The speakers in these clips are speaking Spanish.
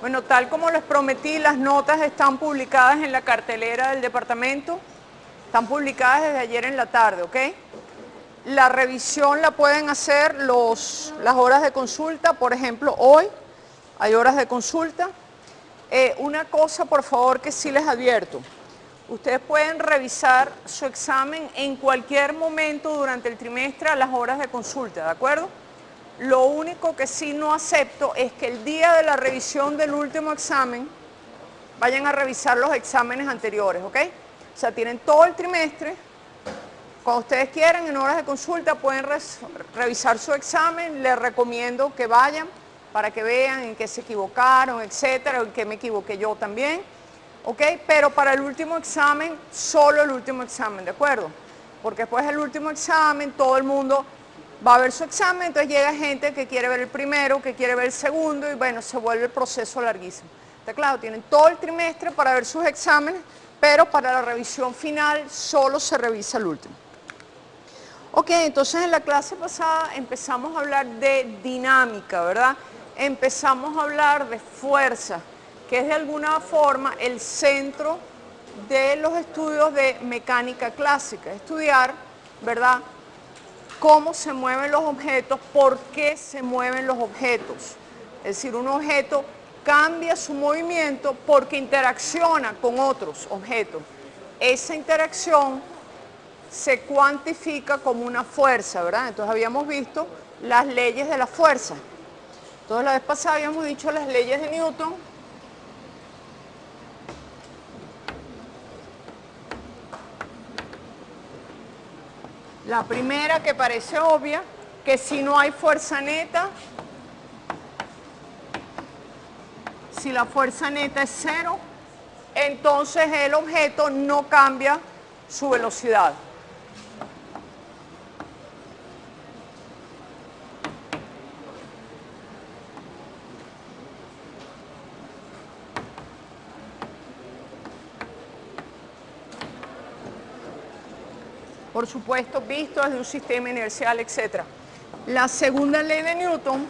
Bueno, tal como les prometí, las notas están publicadas en la cartelera del departamento. Están publicadas desde ayer en la tarde, ¿ok? La revisión la pueden hacer las horas de consulta. Por ejemplo, hoy hay horas de consulta. Una cosa, por favor, que sí les advierto. Ustedes pueden revisar su examen en cualquier momento durante el trimestre a las horas de consulta, ¿de acuerdo? Lo único que sí no acepto es que el día de la revisión del último examen vayan a revisar los exámenes anteriores, ¿ok? O sea, tienen todo el trimestre. Cuando ustedes quieran, en horas de consulta, pueden revisar su examen. Les recomiendo que vayan para que vean en qué se equivocaron, etcétera, en qué me equivoqué yo también, ¿ok? Pero para el último examen, solo el último examen, ¿de acuerdo? Porque después del último examen, todo el mundo va a ver su examen, entonces llega gente que quiere ver el primero, que quiere ver el segundo, y bueno, se vuelve el proceso larguísimo. ¿Está claro? Tienen todo el trimestre para ver sus exámenes, pero para la revisión final solo se revisa el último. Ok, entonces en la clase pasada empezamos a hablar de dinámica, ¿verdad? Empezamos a hablar de fuerza, que es de alguna forma el centro de los estudios de mecánica clásica. Estudiar, ¿verdad?, cómo se mueven los objetos, por qué se mueven los objetos. Es decir, un objeto cambia su movimiento porque interacciona con otros objetos. Esa interacción se cuantifica como una fuerza, ¿verdad? Entonces habíamos visto las leyes de la fuerza. Entonces la vez pasada habíamos dicho las leyes de Newton. La primera, que parece obvia, que si no hay fuerza neta, si la fuerza neta es cero, entonces el objeto no cambia su velocidad. Por supuesto, visto desde un sistema inercial, etc. La segunda ley de Newton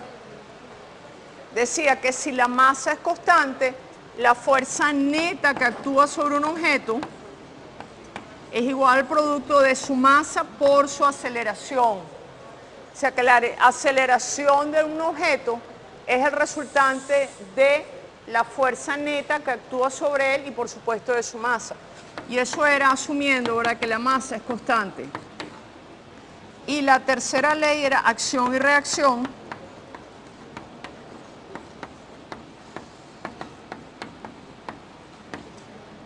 decía que si la masa es constante, la fuerza neta que actúa sobre un objeto es igual al producto de su masa por su aceleración. O sea que la aceleración de un objeto es el resultante de la fuerza neta que actúa sobre él y por supuesto de su masa. Y eso era asumiendo, ¿verdad?, que la masa es constante. Y la tercera ley era acción y reacción.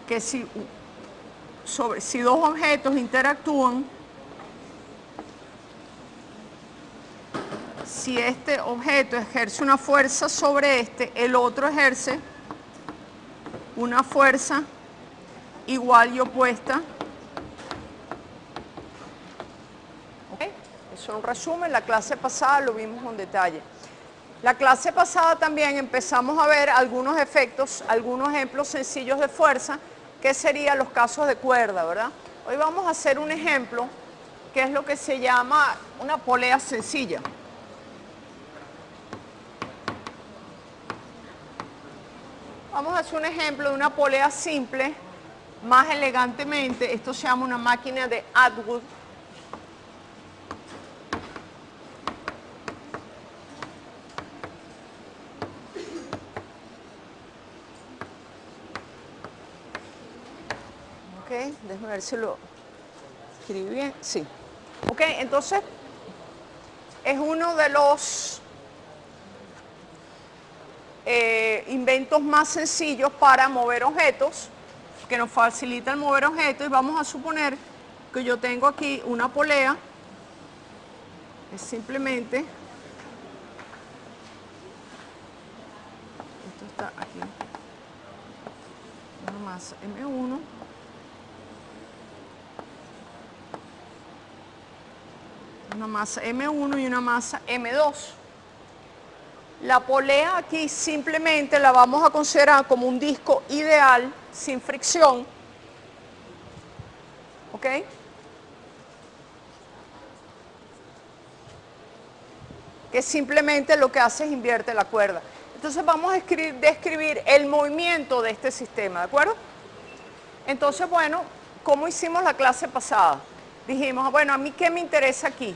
Que si dos objetos interactúan, si este objeto ejerce una fuerza sobre este, el otro ejerce una fuerza igual y opuesta. ¿Okay? Eso es un resumen. La clase pasada lo vimos en detalle. La clase pasada también empezamos a ver algunos efectos, algunos ejemplos sencillos de fuerza, que serían los casos de cuerda, ¿verdad? Hoy vamos a hacer un ejemplo que es lo que se llama una polea sencilla. Vamos a hacer un ejemplo de una polea simple, más elegantemente. Esto se llama una máquina de Atwood. Ok, déjame ver si lo escribí bien. Sí. Ok, entonces es uno de los inventos más sencillos para mover objetos, que nos facilitan mover objetos, y vamos a suponer que yo tengo aquí una polea, es simplemente, esto está aquí, una masa M1, una masa M1 y una masa M2. La polea aquí simplemente la vamos a considerar como un disco ideal, sin fricción, ¿ok? Que simplemente lo que hace es invierte la cuerda. Entonces vamos a describir el movimiento de este sistema, ¿de acuerdo? Entonces, bueno, ¿cómo hicimos la clase pasada? Dijimos, bueno, ¿a mí qué me interesa aquí?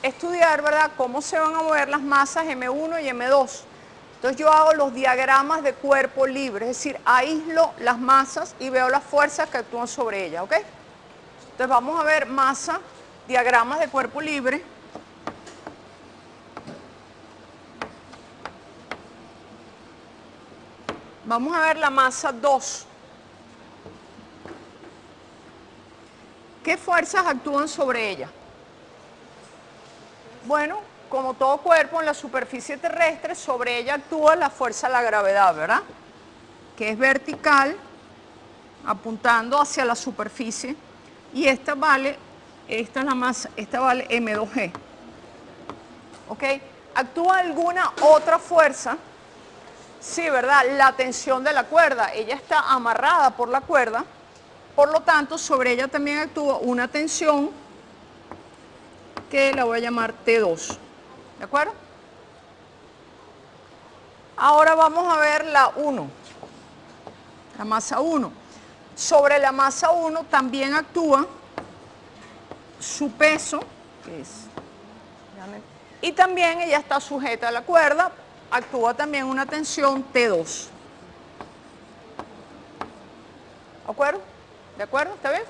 Estudiar, ¿verdad?, cómo se van a mover las masas M1 y M2. Entonces yo hago los diagramas de cuerpo libre, es decir, aíslo las masas y veo las fuerzas que actúan sobre ellas, ¿ok? Entonces vamos a ver masa, diagramas de cuerpo libre. Vamos a ver la masa 2. ¿Qué fuerzas actúan sobre ella? Bueno, como todo cuerpo en la superficie terrestre, sobre ella actúa la fuerza de la gravedad, ¿verdad? Que es vertical, apuntando hacia la superficie, y esta es la masa, esta vale M2G. ¿Ok? ¿Actúa alguna otra fuerza? Sí, ¿verdad? La tensión de la cuerda. Ella está amarrada por la cuerda, por lo tanto, sobre ella también actúa una tensión que la voy a llamar T2. ¿De acuerdo? Ahora vamos a ver la 1, la masa 1. Sobre la masa 1 también actúa su peso, que es, y también ella está sujeta a la cuerda, actúa también una tensión T2. ¿De acuerdo? ¿De acuerdo? ¿Está bien?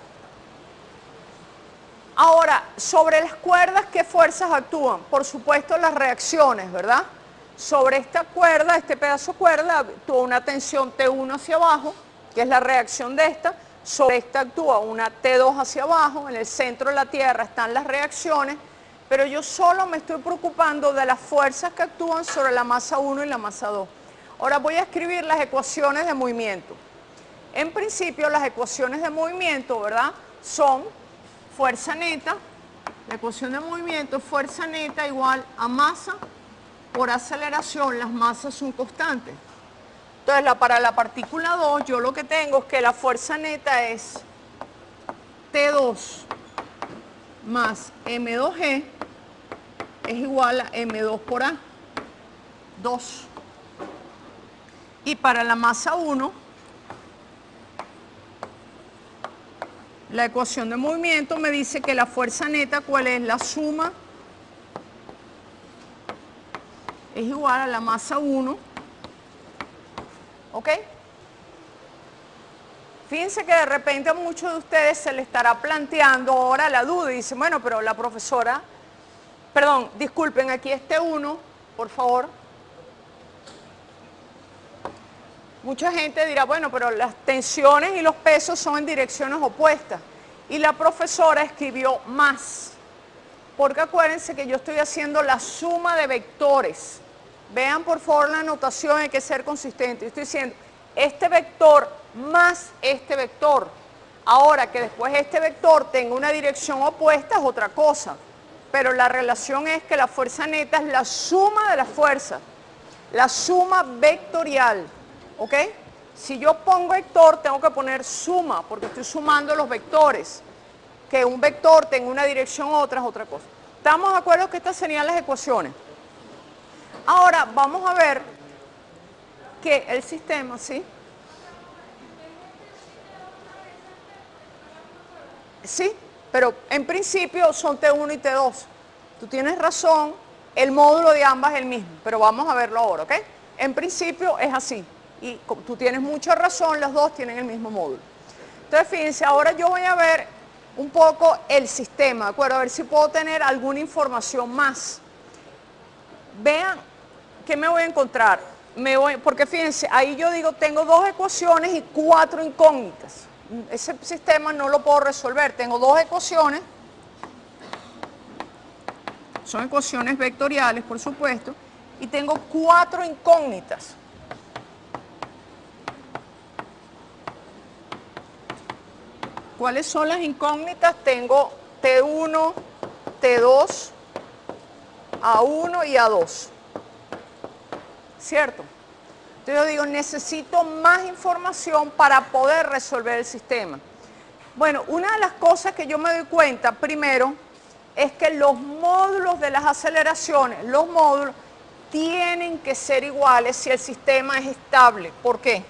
Ahora, sobre las cuerdas, ¿qué fuerzas actúan? Por supuesto, las reacciones, ¿verdad? Sobre esta cuerda, este pedazo de cuerda, actúa una tensión T1 hacia abajo, que es la reacción de esta. Sobre esta actúa una T2 hacia abajo. En el centro de la Tierra están las reacciones, pero yo solo me estoy preocupando de las fuerzas que actúan sobre la masa 1 y la masa 2. Ahora voy a escribir las ecuaciones de movimiento. En principio, las ecuaciones de movimiento, ¿verdad?, son fuerza neta, la ecuación de movimiento es fuerza neta igual a masa por aceleración. Las masas son constantes. Entonces, para la partícula 2, yo lo que tengo es que la fuerza neta es T2 más M2G es igual a M2 por A, 2. Y para la masa 1, la ecuación de movimiento me dice que la fuerza neta, ¿cuál es? La suma es igual a la masa 1, ¿ok? Fíjense que de repente a muchos de ustedes se les estará planteando ahora la duda y dicen, bueno, pero la profesora, perdón, disculpen, aquí este 1, por favor. Mucha gente dirá, bueno, pero las tensiones y los pesos son en direcciones opuestas. Y la profesora escribió más, porque acuérdense que yo estoy haciendo la suma de vectores. Vean por favor la anotación, hay que ser consistente. Yo estoy diciendo, este vector más este vector. Ahora que después este vector tenga una dirección opuesta es otra cosa. Pero la relación es que la fuerza neta es la suma de las fuerzas, la suma vectorial. ¿Ok? Si yo pongo vector, tengo que poner suma, porque estoy sumando los vectores. Que un vector tenga una dirección u otra es otra cosa. ¿Estamos de acuerdo que estas serían las ecuaciones? Ahora vamos a ver que el sistema, ¿sí? Sí, pero en principio son T1 y T2. Tú tienes razón, el módulo de ambas es el mismo, pero vamos a verlo ahora, ¿ok? En principio es así. Y tú tienes mucha razón, las dos tienen el mismo módulo. Entonces, fíjense, ahora yo voy a ver un poco el sistema, ¿de acuerdo? A ver si puedo tener alguna información más. Vean, ¿qué me voy a encontrar? Porque fíjense, ahí yo digo, tengo 2 ecuaciones y 4 incógnitas. Ese sistema no lo puedo resolver. Tengo 2 ecuaciones, son ecuaciones vectoriales, por supuesto, y tengo 4 incógnitas. ¿Cuáles son las incógnitas? Tengo T1, T2, A1 y A2. ¿Cierto? Entonces yo digo, necesito más información para poder resolver el sistema. Bueno, una de las cosas que yo me doy cuenta, primero, es que los módulos de las aceleraciones, los módulos, tienen que ser iguales si el sistema es estable. ¿Por qué?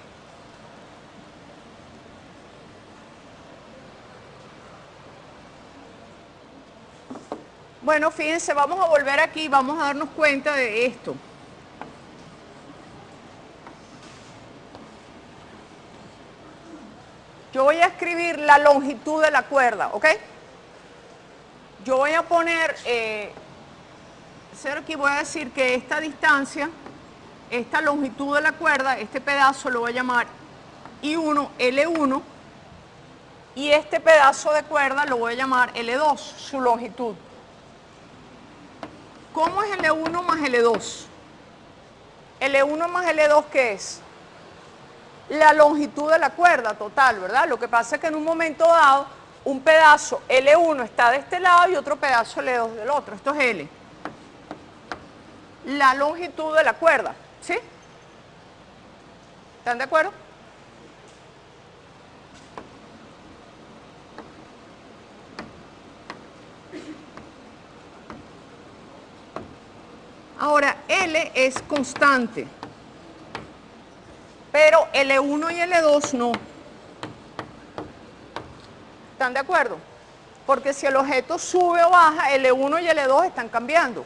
Bueno, fíjense, vamos a volver aquí, vamos a darnos cuenta de esto. Yo voy a escribir la longitud de la cuerda, ¿ok? Yo voy a poner, aquí voy a decir que esta distancia, esta longitud de la cuerda, este pedazo lo voy a llamar I1, L1, y este pedazo de cuerda lo voy a llamar L2, su longitud. ¿Cómo es L1 más L2? L1 más L2, ¿qué es? La longitud de la cuerda total, ¿verdad? Lo que pasa es que en un momento dado, un pedazo L1 está de este lado y otro pedazo L2 del otro. Esto es L. La longitud de la cuerda, ¿sí? ¿Están de acuerdo? Ahora, L es constante, pero L1 y L2 no. ¿Están de acuerdo? Porque si el objeto sube o baja, L1 y L2 están cambiando.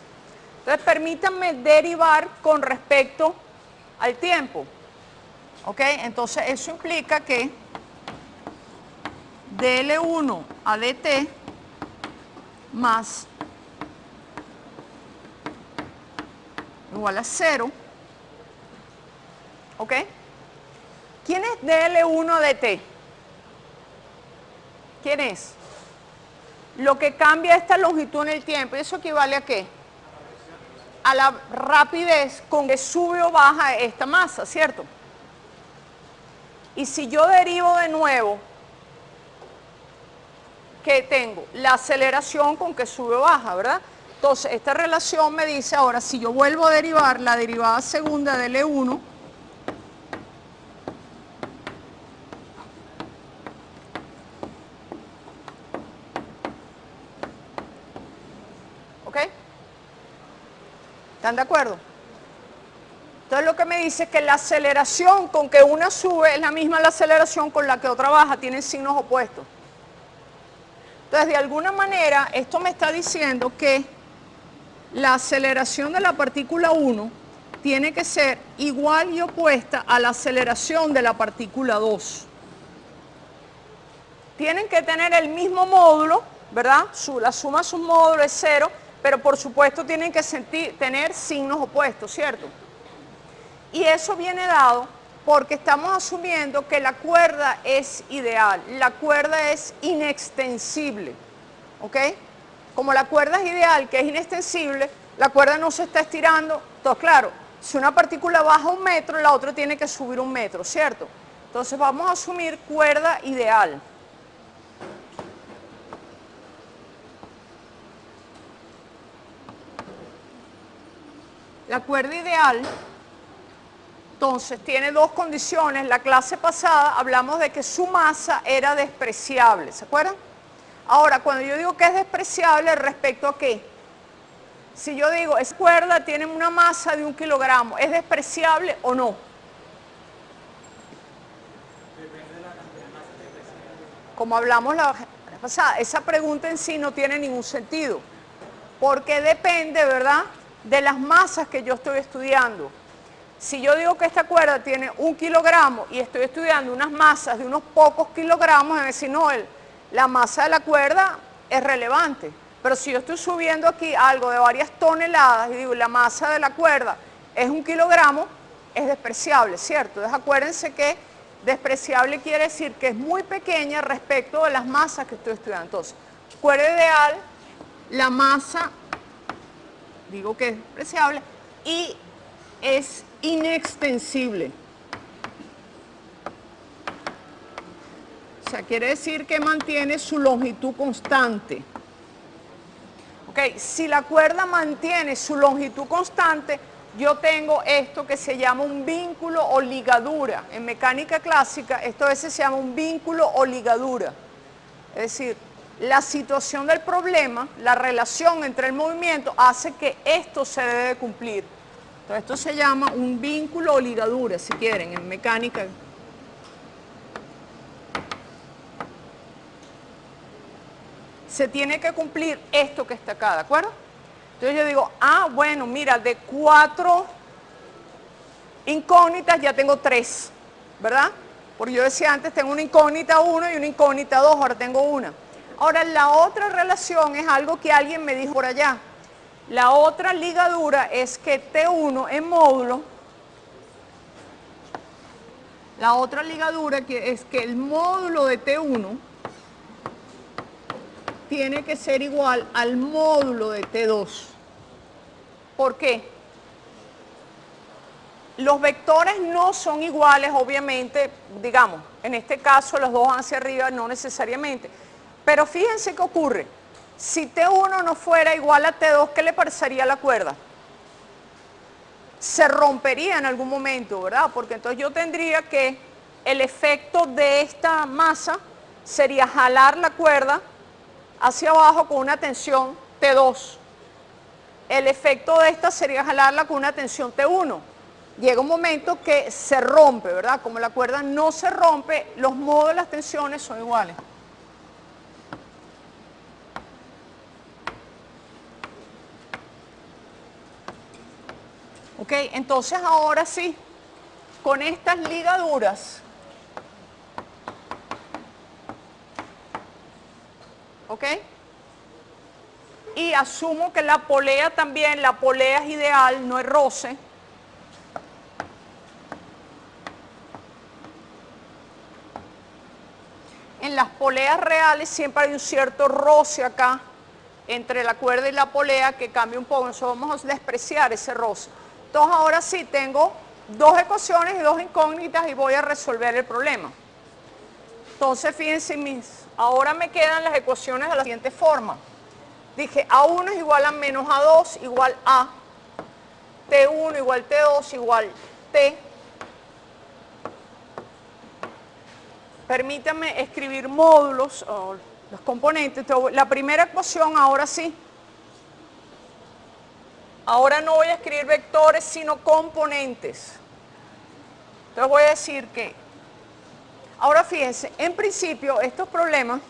Entonces, permítanme derivar con respecto al tiempo. ¿Ok? Entonces, eso implica que dL1 a dt más igual a 0. ¿Ok? ¿Quién es dL1 a dt? ¿Quién es? Lo que cambia esta longitud en el tiempo. ¿Y eso equivale a qué? A la rapidez con que sube o baja esta masa, ¿cierto? Y si yo derivo de nuevo, ¿qué tengo? La aceleración con que sube o baja, ¿verdad? Entonces, esta relación me dice ahora, si yo vuelvo a derivar la derivada segunda de L1, ¿ok? ¿Están de acuerdo? Entonces, lo que me dice es que la aceleración con que una sube es la misma la aceleración con la que otra baja, tienen signos opuestos. Entonces, de alguna manera, esto me está diciendo que la aceleración de la partícula 1 tiene que ser igual y opuesta a la aceleración de la partícula 2. Tienen que tener el mismo módulo, ¿verdad? La suma de sus módulos es 0, pero por supuesto tienen que tener signos opuestos, ¿cierto? Y eso viene dado porque estamos asumiendo que la cuerda es ideal, la cuerda es inextensible, ¿ok? Como la cuerda es ideal, que es inextensible, la cuerda no se está estirando. Entonces, claro, si una partícula baja 1 metro, la otra tiene que subir 1 metro, ¿cierto? Entonces vamos a asumir cuerda ideal. La cuerda ideal, entonces, tiene dos condiciones. La clase pasada hablamos de que su masa era despreciable, ¿se acuerdan? Ahora, cuando yo digo que es despreciable, ¿respecto a qué? Si yo digo, esa cuerda tiene una masa de 1 kilogramo, ¿es despreciable o no? Como hablamos la vez pasada, esa pregunta en sí no tiene ningún sentido, porque depende, ¿verdad?, de las masas que yo estoy estudiando. Si yo digo que esta cuerda tiene 1 kilogramo y estoy estudiando unas masas de unos pocos kilogramos, es decir, no, la masa de la cuerda es relevante. Pero si yo estoy subiendo aquí algo de varias toneladas y digo la masa de la cuerda es 1 kilogramo, es despreciable, ¿cierto? Entonces acuérdense que despreciable quiere decir que es muy pequeña respecto de las masas que estoy estudiando. Entonces, cuerda ideal, la masa, digo que es despreciable, y es inextensible. O sea, quiere decir que mantiene su longitud constante. Ok, si la cuerda mantiene su longitud constante, yo tengo esto que se llama un vínculo o ligadura. En mecánica clásica, esto a veces se llama un vínculo o ligadura. Es decir, la situación del problema, la relación entre el movimiento, hace que esto se debe cumplir. Entonces esto se llama un vínculo o ligadura, si quieren, en mecánica. Se tiene que cumplir esto que está acá, ¿de acuerdo? Entonces yo digo, ah, bueno, mira, de 4 incógnitas ya tengo 3, ¿verdad? Porque yo decía antes, tengo una incógnita 1 y una incógnita 2, ahora tengo una. Ahora, la otra relación es algo que alguien me dijo por allá. La otra ligadura es que T1 en módulo, la otra ligadura es que el módulo de T1 tiene que ser igual al módulo de T2. ¿Por qué? Los vectores no son iguales, obviamente, digamos, en este caso los dos hacia arriba, no necesariamente. Pero fíjense qué ocurre. Si T1 no fuera igual a T2, ¿qué le parecería a la cuerda? Se rompería en algún momento, ¿verdad? Porque entonces yo tendría que el efecto de esta masa sería jalar la cuerda hacia abajo con una tensión T2. El efecto de esta sería jalarla con una tensión T1. Llega un momento que se rompe, ¿verdad? Como la cuerda no se rompe, los modos de las tensiones son iguales. Ok, entonces ahora sí, con estas ligaduras, ¿ok? Y asumo que la polea también, la polea es ideal, no es roce. En las poleas reales siempre hay un cierto roce acá entre la cuerda y la polea que cambia un poco. Nosotros vamos a despreciar ese roce. Entonces ahora sí tengo 2 ecuaciones y 2 incógnitas y voy a resolver el problema. Entonces fíjense, ahora me quedan las ecuaciones de la siguiente forma. Dije A1 es igual a menos A2 igual A, T1 igual T2 igual T. Permítanme escribir módulos, o los componentes. La primera ecuación, ahora sí. Ahora no voy a escribir vectores, sino componentes. Entonces voy a decir que, ahora fíjense, en principio estos problemas,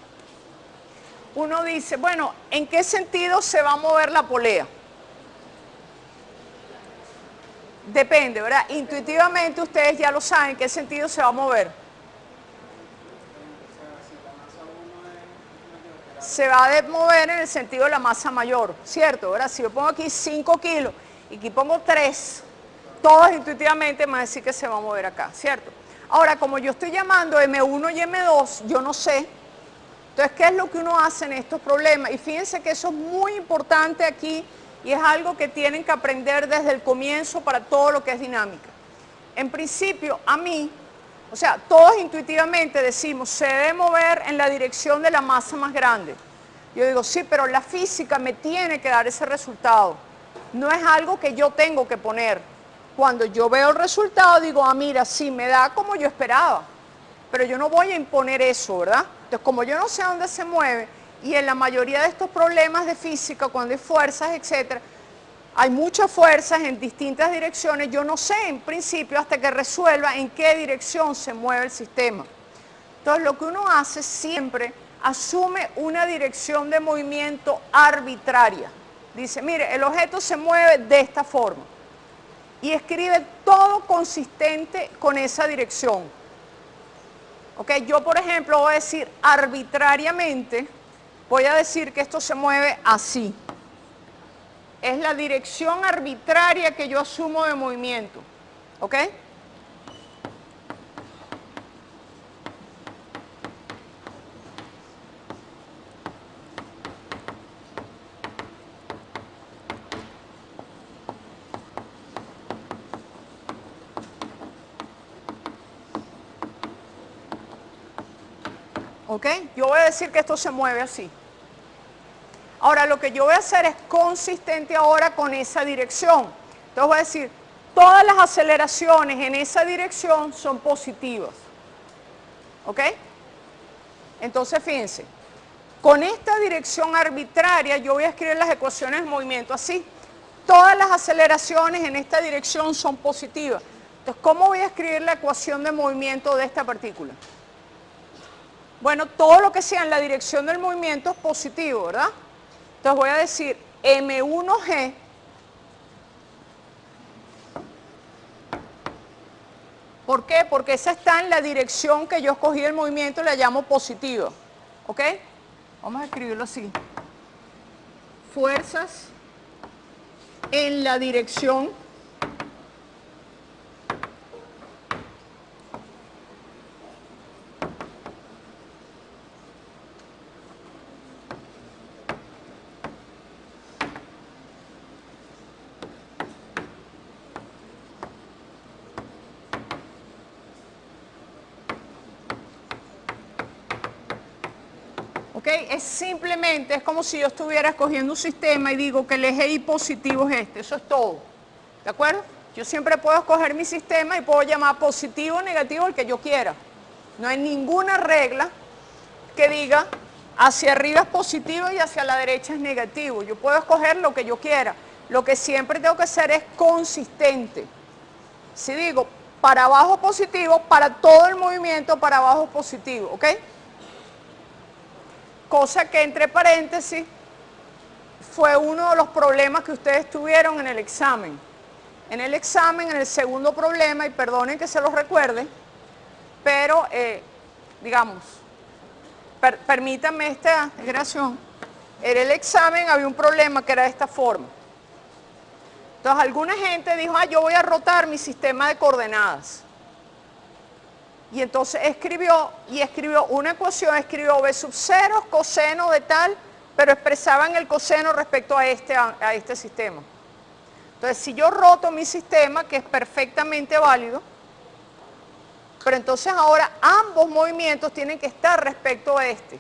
uno dice, bueno, ¿en qué sentido se va a mover la polea? Depende, ¿verdad? Intuitivamente ustedes ya lo saben, ¿en qué sentido se va a mover? Se va a mover en el sentido de la masa mayor, ¿cierto? ¿Verdad? Si yo pongo aquí 5 kilos y aquí pongo 3, todos intuitivamente me van a decir que se va a mover acá, ¿cierto? Ahora, como yo estoy llamando M1 y M2, yo no sé. Entonces, ¿qué es lo que uno hace en estos problemas? Y fíjense que eso es muy importante aquí y es algo que tienen que aprender desde el comienzo para todo lo que es dinámica. En principio, a mí, o sea, todos intuitivamente decimos, se debe mover en la dirección de la masa más grande. Yo digo, sí, pero la física me tiene que dar ese resultado. No es algo que yo tengo que poner. Cuando yo veo el resultado, digo, ah, mira, sí, me da como yo esperaba. Pero yo no voy a imponer eso, ¿verdad? Entonces, como yo no sé dónde se mueve, y en la mayoría de estos problemas de física, cuando hay fuerzas, etcétera, hay muchas fuerzas en distintas direcciones, yo no sé en principio hasta que resuelva en qué dirección se mueve el sistema. Entonces lo que uno hace siempre, asume una dirección de movimiento arbitraria. Dice, mire, el objeto se mueve de esta forma. Y escribe todo consistente con esa dirección. ¿Ok? Yo, por ejemplo, voy a decir arbitrariamente, voy a decir que esto se mueve así. Es la dirección arbitraria que yo asumo de movimiento. ¿Ok? ¿Ok? Yo voy a decir que esto se mueve así. Ahora, lo que yo voy a hacer es consistente ahora con esa dirección. Entonces voy a decir, todas las aceleraciones en esa dirección son positivas. ¿Ok? Entonces, fíjense, con esta dirección arbitraria yo voy a escribir las ecuaciones de movimiento así. todas las aceleraciones en esta dirección son positivas. Entonces, ¿cómo voy a escribir la ecuación de movimiento de esta partícula? Bueno, todo lo que sea en la dirección del movimiento es positivo, ¿verdad? Entonces voy a decir M1G ¿por qué? Porque esa está en la dirección que yo escogí el movimiento y la llamo positiva. ¿Ok? Vamos a escribirlo así. Fuerzas en la dirección es simplemente, es como si yo estuviera escogiendo un sistema y digo que el eje Y positivo es este, eso es todo, ¿de acuerdo? Yo siempre puedo escoger mi sistema y puedo llamar positivo o negativo el que yo quiera. No hay ninguna regla que diga hacia arriba es positivo y hacia la derecha es negativo. Yo puedo escoger lo que yo quiera. Lo que siempre tengo que hacer es consistente. Si digo para abajo positivo, para todo el movimiento para abajo positivo, ¿ok? Cosa que entre paréntesis fue uno de los problemas que ustedes tuvieron en el examen. En el examen, en el segundo problema, y perdonen que se los recuerde, pero digamos, permítanme esta digresión, en el examen había un problema que era de esta forma. Entonces alguna gente dijo, yo voy a rotar mi sistema de coordenadas. Y entonces escribió una ecuación, escribió b sub 0 coseno de tal, pero expresaban el coseno respecto a este sistema. Entonces si yo roto mi sistema, que es perfectamente válido, pero entonces ahora ambos movimientos tienen que estar respecto a este.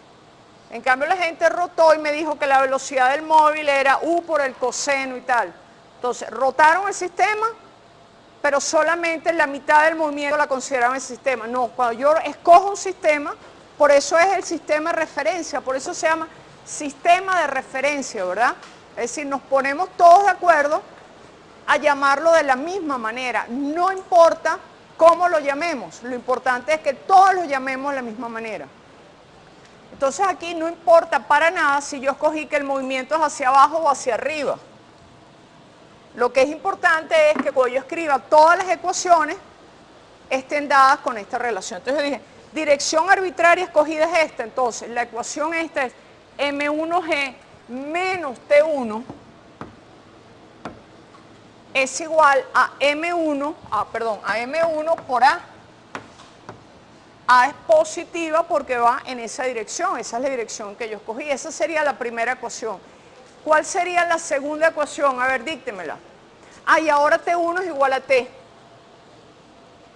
En cambio la gente rotó y me dijo que la velocidad del móvil era u por el coseno y tal. Entonces rotaron el sistema, pero solamente la mitad del movimiento la consideraban el sistema. No, cuando yo escojo un sistema, por eso es el sistema de referencia, por eso se llama sistema de referencia, ¿verdad? Es decir, nos ponemos todos de acuerdo a llamarlo de la misma manera. No importa cómo lo llamemos, lo importante es que todos lo llamemos de la misma manera. Entonces aquí no importa para nada si yo escogí que el movimiento es hacia abajo o hacia arriba. Lo que es importante es que cuando yo escriba todas las ecuaciones estén dadas con esta relación. Entonces yo dije, dirección arbitraria escogida es esta. Entonces la ecuación esta es M1G menos T1 es igual a M1 por A. A es positiva porque va en esa dirección, esa es la dirección que yo escogí. Esa sería la primera ecuación. ¿Cuál sería la segunda ecuación? A ver, díctemela. Y ahora T1 es igual a T.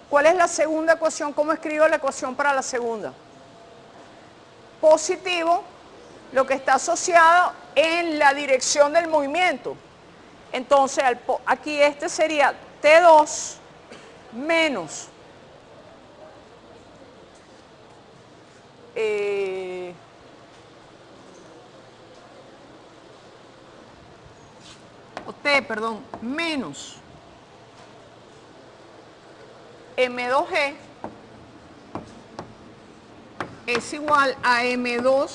¿Cuál es la segunda ecuación? ¿Cómo escribo la ecuación para la segunda? Positivo, lo que está asociado en la dirección del movimiento. Entonces, aquí este sería T2 menos menos M2G es igual a M2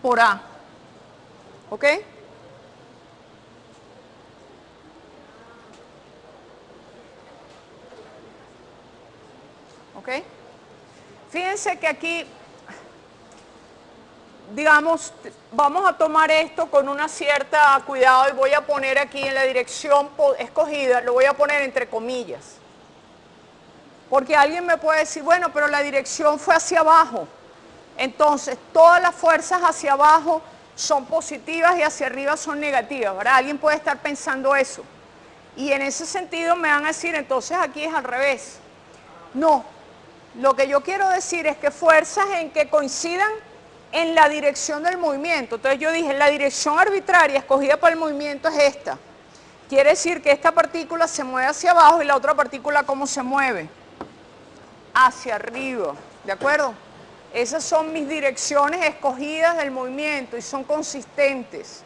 por A. ¿Ok? ¿Ok? Fíjense que aquí, digamos, vamos a tomar esto con una cierta cuidado y voy a poner aquí en la dirección escogida, lo voy a poner entre comillas. Porque alguien me puede decir, bueno, pero la dirección fue hacia abajo. Entonces, todas las fuerzas hacia abajo son positivas y hacia arriba son negativas, ¿verdad? Alguien puede estar pensando eso. Y en ese sentido me van a decir, entonces aquí es al revés. No, lo que yo quiero decir es que fuerzas en que coincidan en la dirección del movimiento. Entonces yo dije, la dirección arbitraria escogida para el movimiento es esta. Quiere decir que esta partícula se mueve hacia abajo y la otra partícula, ¿cómo se mueve? Hacia arriba, ¿de acuerdo? Esas son mis direcciones escogidas del movimiento y son consistentes.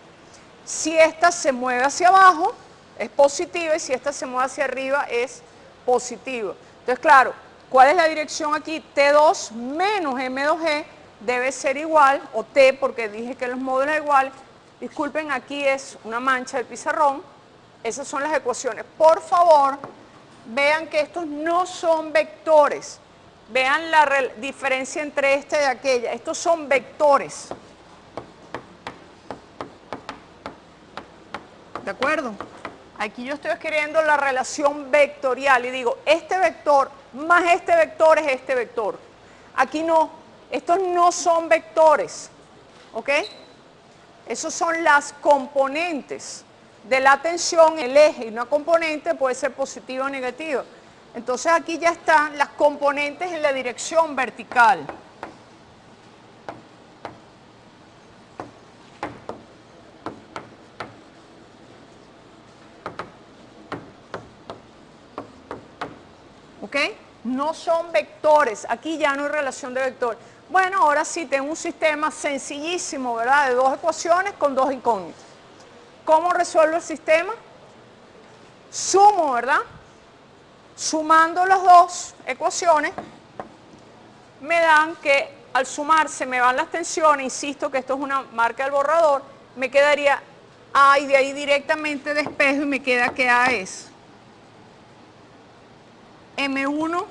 Si esta se mueve hacia abajo, es positiva, y si esta se mueve hacia arriba, es positivo. Entonces, claro, ¿cuál es la dirección aquí? T2 menos M2G debe ser igual, o T, porque dije que los módulos son iguales. Disculpen, aquí es una mancha del pizarrón. Esas son las ecuaciones. Por favor, vean que estos no son vectores. Vean la diferencia entre esta y aquella. Estos son vectores. ¿De acuerdo? Aquí yo estoy escribiendo la relación vectorial y digo, este vector más este vector es este vector. Aquí no, estos no son vectores, ¿ok? Esos son las componentes de la tensión, el eje, y una componente puede ser positiva o negativa. Entonces aquí ya están las componentes en la dirección vertical. ¿Ok? No son vectores, aquí ya no hay relación de vectores. Bueno, ahora sí tengo un sistema sencillísimo, ¿verdad? De dos ecuaciones con dos incógnitas. ¿Cómo resuelvo el sistema? Sumo, ¿verdad? Sumando las dos ecuaciones, me dan que al sumarse me van las tensiones, insisto que esto es una marca del borrador, me quedaría A y de ahí directamente despejo y me queda que A es M1